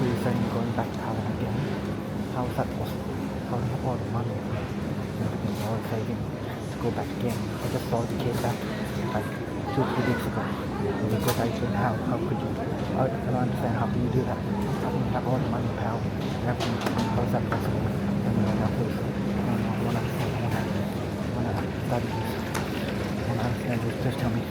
Please going back to Thailand again. How is that possible? How do you have all the money? All saving to go back again. I just saw the case back like 2-3 weeks ago. And we go back again. How could you? I don't understand how can you do that? How can you have all the money in power and everything? How is that possible? I mean, I please. I want to understand. I want to study this. I want to understand this. Just tell me.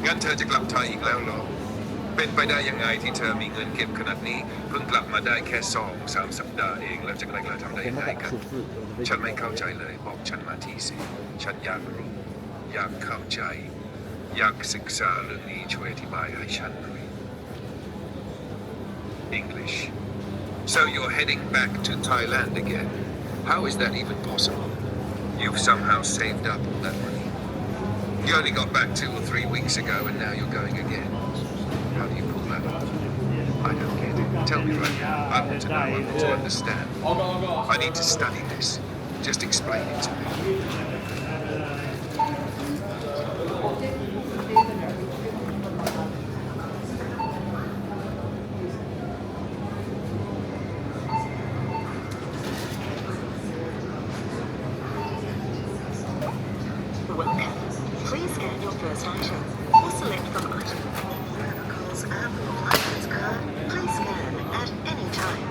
งั้นเธอจะกลับไทยอีกแล้วเหรอเป็นไปได้ยังไงที่เธอมีเงินเก็บขนาดนี้เพิ่งกลับมาได้แค่2-3 สัปดาห์เองแล้วจะกล้าทำได้ยังไงกันฉันไม่เข้าใจเลยบอกฉันมาทีสิฉันอยากรู้อยากเข้าใจอยากศึกษาเรื่องนี้ช่วยอธิบายให้ฉันหน่อย English So you're heading back to Thailand again How is that even possible You've somehow saved up all that money You only got back 2 or 3 weeks ago and now you're going again. How do you pull that off? I don't get it. Tell me right now. I want to know. I want to understand. I need to study this. Just explain it to me. Welcome. Please scan your first item or select from item. Coles Airport Flights card. Please scan at any time.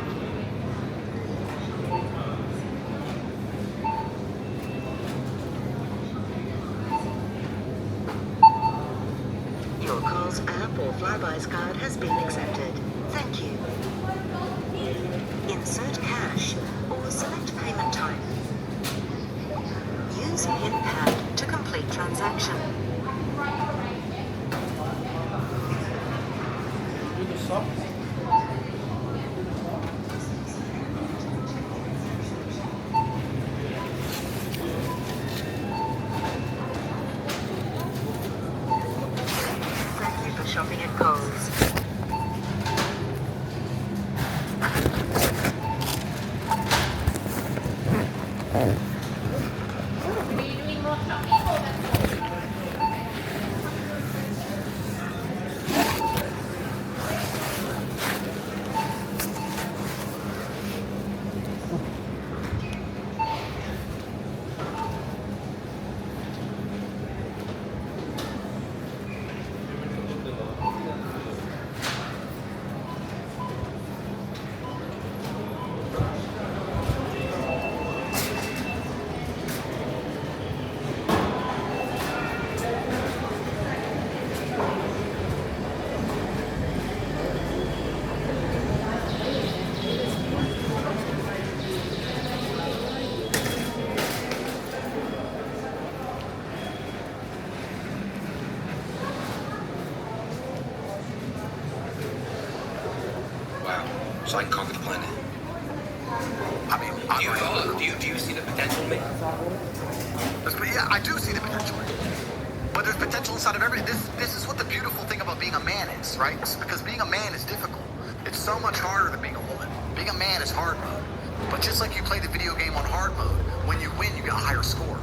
Your Coles Airport Flybuys card has been accepted. Thank you. Insert cash or select payment type. Use PIN pad to complete transaction. Thank you for shopping at Coles. Wow, it's like Conquer the Planet. I mean, Do you see the potential in me? yeah, I do see the potential in it. But there's potential inside of everything. This is what the beautiful thing about being a man is, right? Because being a man is difficult. It's so much harder than being a woman. Being a man is hard mode. But just like you play the video game on hard mode, when you win, you get a higher score.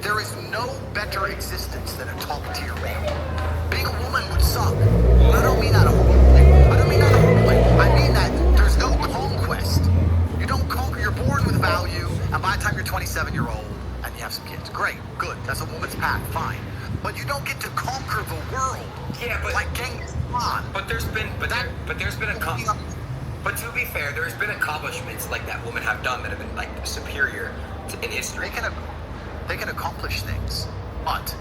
There is no better existence than a top-tier man. Being a woman would suck. And I don't mean that a horrible way. I don't mean that a horrible way. I mean that there's no conquest. You don't conquer. You're born with value, and by the time you're 27, you're old, and you have some kids. Great, good. That's a woman's path. Fine. But you don't get to conquer the world. Yeah, but like Genghis Khan. But to be fair, there's been accomplishments like that women have done that have been like superior in history. They can accomplish things, but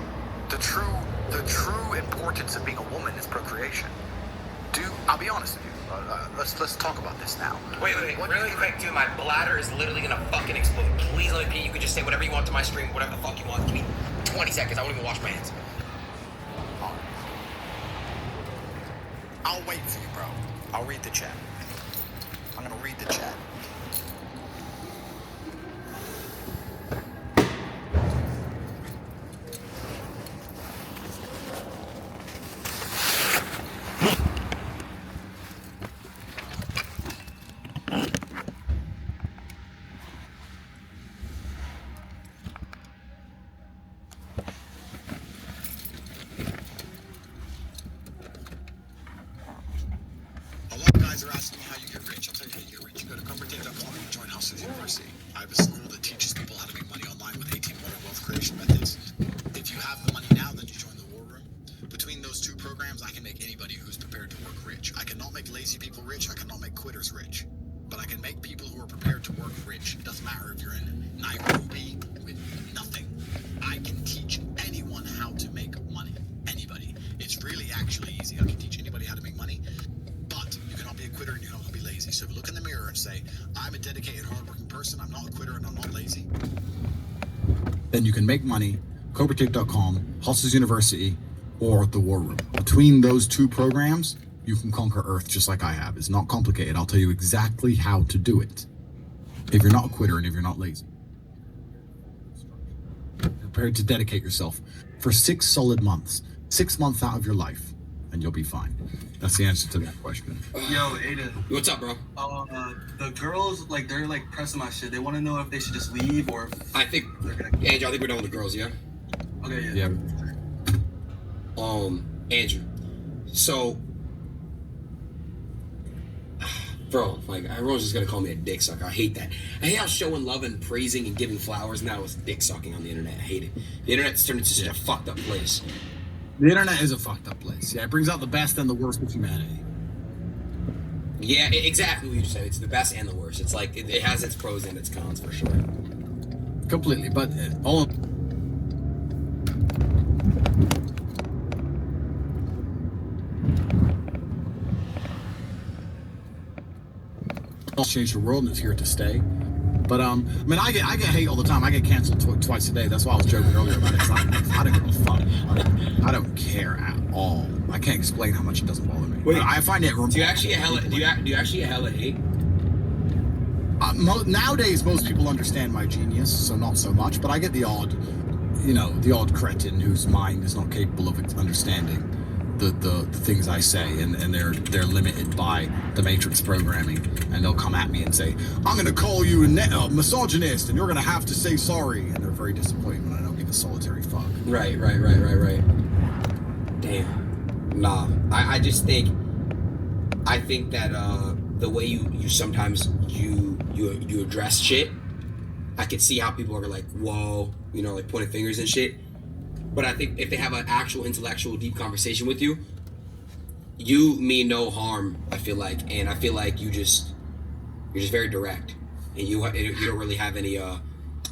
the true importance of being a woman is procreation. I'll be honest with you. Let's talk about this now. Wait, really quick, dude. My bladder is literally gonna fucking explode. Please let me pee. You can just say whatever you want to my stream, whatever the fuck you want. Give me 20 seconds. I won't even wash my hands. I'll wait for you, bro. I'll read the chat. I'm gonna read the chat. Then you can make money, CobraTick.com, Hustlers University, or the War Room. Between those two programs, you can conquer Earth just like I have. It's not complicated. I'll tell you exactly how to do it. If you're not a quitter and if you're not lazy. Prepared to dedicate yourself for 6 solid months. 6 months out of your life, and you'll be fine. That's the answer to that question. Yo, Aiden. What's up, bro? The girls, like, they're, like, pressing my shit. They want to know if they should just leave or if I think, Andrew, I think we're done with the girls, yeah? Okay, yeah. Andrew. So, bro, like, everyone's just gonna call me a dick sucker. I hate that. I hate how showing love and praising and giving flowers now is dick sucking on the internet. I hate it. The internet's turned into such a fucked up place. The internet is a fucked up place. Yeah, it brings out the best and the worst of humanity. Yeah, exactly what you said. It's the best and the worst. It's like, it has its pros and its cons for sure. Completely, but all of... change the world and it's here to stay. But I mean, I get hate all the time. I get canceled twice a day. That's why I was joking earlier about it. I don't give a fuck. I don't care at all. I can't explain how much it doesn't bother me. Wait, I find it. Do you actually hella hate? Nowadays, most people understand my genius, so not so much. But I get the odd cretin whose mind is not capable of understanding the things I say, and they're limited by the Matrix programming, and they'll come at me and say, I'm gonna call you a misogynist, and you're gonna have to say sorry, and they're very disappointed when I don't give a solitary fuck. Right. Damn. Nah, I think that the way you sometimes you address shit, I could see how people are like, whoa, like pointing fingers and shit. But I think if they have an actual intellectual deep conversation with you, you mean no harm, I feel like. And I feel like you're just very direct, and you don't really have any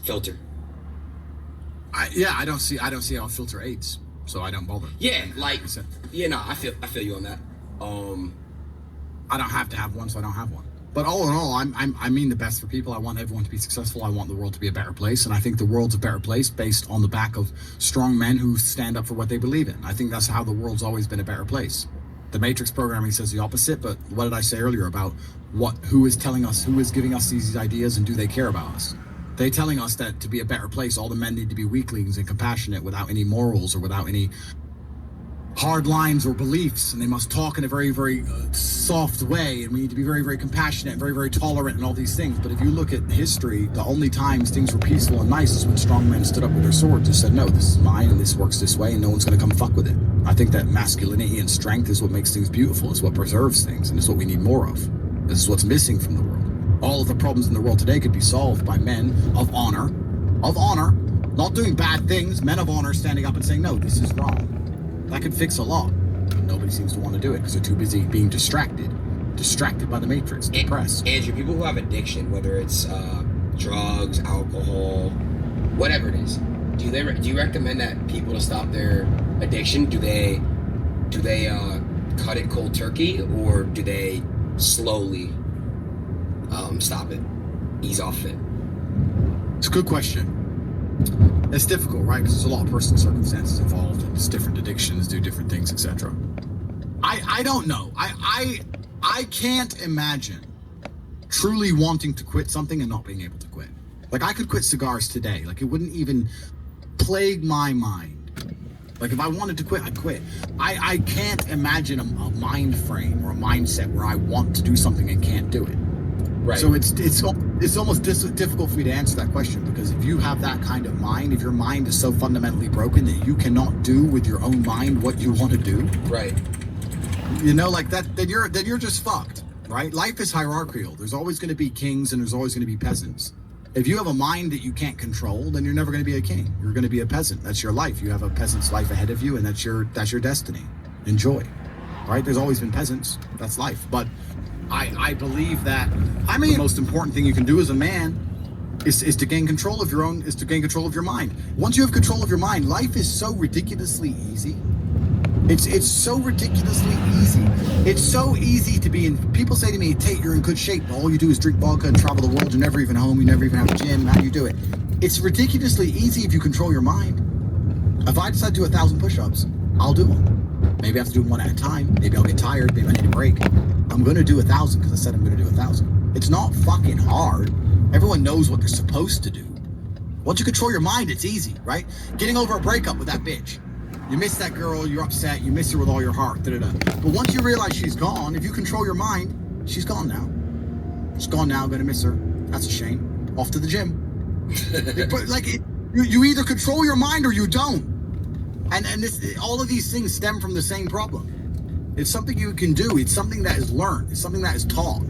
filter. I don't see how a filter aids, so I don't bother. Yeah, like, I feel you on that. I don't have to have one, so I don't have one. But all in all, I mean the best for people. I want everyone to be successful. I want the world to be a better place. And I think the world's a better place based on the back of strong men who stand up for what they believe in. I think that's how the world's always been a better place. The Matrix programming says the opposite, but what did I say earlier about who is telling us, who is giving us these ideas, and do they care about us? They're telling us that to be a better place, all the men need to be weaklings and compassionate without any morals or without any hard lines or beliefs, and they must talk in a very, very soft way, and we need to be very, very compassionate, very, very tolerant, and all these things. But if you look at history, the only times things were peaceful and nice is when strong men stood up with their swords and said, no, this is mine and this works this way and no one's going to come fuck with it. I think that masculinity and strength is what makes things beautiful. It's what preserves things, and it's what we need more of. This is what's missing from the world. All of the problems in the world today could be solved by men of honor, not doing bad things, men of honor standing up and saying, no, this is wrong. That could fix a lot. But nobody seems to want to do it because they're too busy being distracted by the matrix, depressed. Andrew, people who have addiction, whether it's drugs, alcohol, whatever it is, do you recommend that people to stop their addiction? Do they cut it cold turkey, or do they slowly stop it, ease off it? It's a good question. It's difficult, right? Because there's a lot of personal circumstances involved, and it's different addictions do different things, etc. I don't know. I can't imagine truly wanting to quit something and not being able to quit. Like, I could quit cigars today. Like, it wouldn't even plague my mind. Like, if I wanted to quit, I'd quit. I can't imagine a mind frame or a mindset where I want to do something and can't do it. Right. So it's almost difficult for me to answer that question, because if you have that kind of mind, if your mind is so fundamentally broken that you cannot do with your own mind what you want to do, right? You know, like that, then you're just fucked, right? Life is hierarchical. There's always going to be kings and there's always going to be peasants. If you have a mind that you can't control, then you're never going to be a king. You're going to be a peasant. That's your life. You have a peasant's life ahead of you, and that's your destiny. Enjoy, right? There's always been peasants. That's life. But I believe that the most important thing you can do as a man is to gain control of your mind. Once you have control of your mind, life is so ridiculously easy. It's so ridiculously easy. It's so easy to be in. People say to me, Tate, you're in good shape. All you do is drink vodka and travel the world. You're never even home. You never even have a gym. How do you do it? It's ridiculously easy if you control your mind. If I decide to do 1,000 push-ups, I'll do them. Maybe I have to do them one at a time. Maybe I'll get tired. Maybe I need a break. I'm going to do 1,000 because I said I'm going to do 1,000. It's not fucking hard. Everyone knows what they're supposed to do. Once you control your mind, it's easy, right? Getting over a breakup with that bitch. You miss that girl, you're upset, you miss her with all your heart, da-da-da. But once you realize she's gone, if you control your mind, she's gone now. She's gone now, I'm going to miss her. That's a shame. Off to the gym. But you either control your mind or you don't. And all of these things stem from the same problem. It's something you can do. It's something that is learned. It's something that is taught.